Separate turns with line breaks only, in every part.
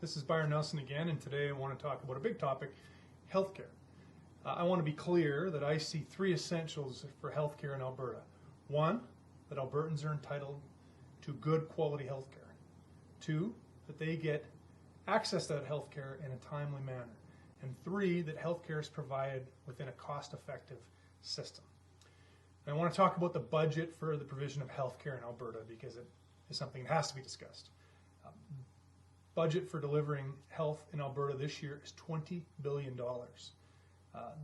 This is Byron Nelson again, and today I want to talk about a big topic, healthcare. I want to be clear that I see three essentials for healthcare in Alberta. One, that Albertans are entitled to good quality healthcare. Two, that they get access to that healthcare in a timely manner. And three, that healthcare is provided within a cost-effective system. And I want to talk about the budget for the provision of healthcare in Alberta because it is something that has to be discussed. Budget for delivering health in Alberta this year is $20 billion.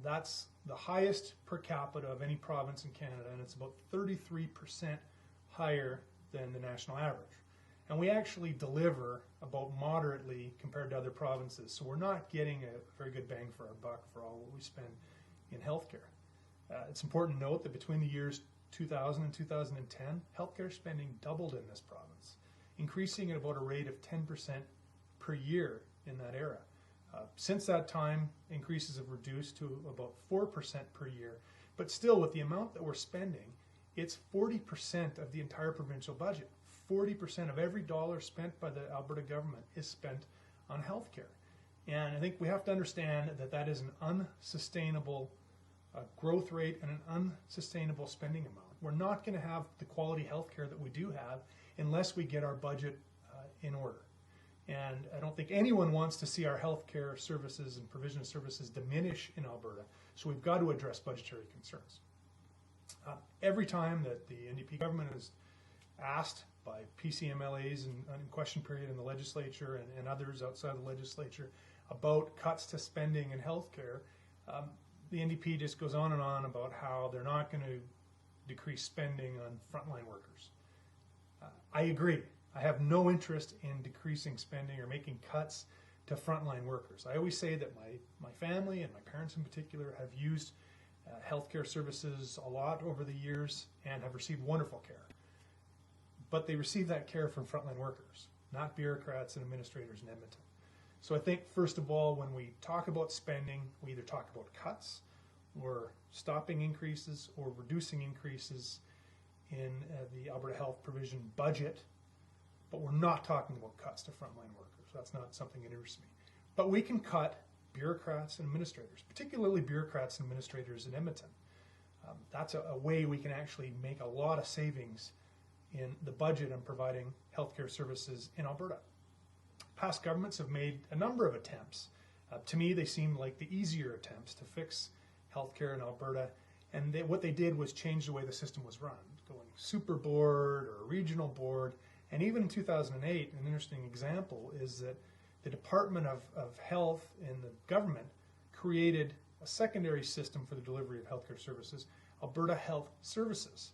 That's the highest per capita of any province in Canada, and it's about 33% higher than the national average. And we actually deliver about moderately compared to other provinces, so we're not getting a very good bang for our buck for all what we spend in healthcare. It's important to note that between the years 2000 and 2010, healthcare spending doubled in this province, increasing at about a rate of 10% per year in that era. Since that time, increases have reduced to about 4% per year, but still with the amount that we're spending, it's 40% of the entire provincial budget. 40% of every dollar spent by the Alberta government is spent on healthcare. And I think we have to understand that that is an unsustainable growth rate and an unsustainable spending amount. We're not going to have the quality healthcare that we do have unless we get our budget in order. And I don't think anyone wants to see our healthcare services and provision of services diminish in Alberta, so we've got to address budgetary concerns. Every time that the NDP government is asked by PCMLAs in question period in the legislature and others outside the legislature about cuts to spending in healthcare, the NDP just goes on and on about how they're not going to decrease spending on frontline workers. I agree. I have no interest in decreasing spending or making cuts to frontline workers. I always say that my family and my parents in particular have used healthcare services a lot over the years and have received wonderful care. But they receive that care from frontline workers, not bureaucrats and administrators in Edmonton. So I think, first of all, when we talk about spending, we either talk about cuts or stopping increases or reducing increases in the Alberta Health Provision budget, but we're not talking about cuts to frontline workers. That's not something that interests me. But we can cut bureaucrats and administrators, particularly bureaucrats and administrators in Edmonton. That's a way we can actually make a lot of savings in the budget on providing healthcare services in Alberta. Past governments have made a number of attempts. To me, they seem like the easier attempts to fix healthcare in Alberta, and what they did was change the way the system was run, going super board or regional board. And even in 2008, an interesting example is that the Department of Health in the government created a secondary system for the delivery of healthcare services, Alberta Health Services.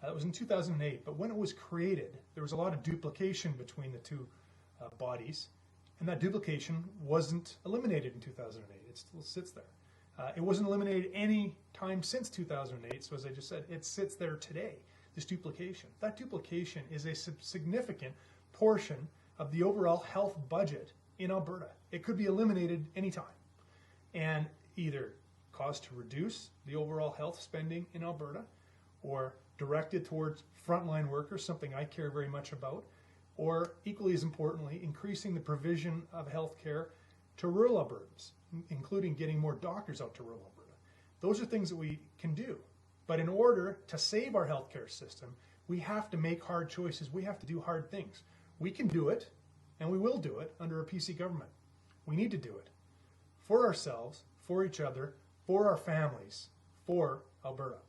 That was in 2008, but when it was created, there was a lot of duplication between the two bodies, and that duplication wasn't eliminated in 2008. It still sits there. It wasn't eliminated any time since 2008, so as I just said, it sits there today. This duplication. That duplication is a significant portion of the overall health budget in Alberta. It could be eliminated anytime and either cause to reduce the overall health spending in Alberta or directed towards frontline workers, something I care very much about, or equally as importantly, increasing the provision of health care to rural Albertans, including getting more doctors out to rural Alberta. Those are things that we can do. But in order to save our healthcare system, we have to make hard choices. We have to do hard things. We can do it, and we will do it under a PC government. We need to do it for ourselves, for each other, for our families, for Alberta.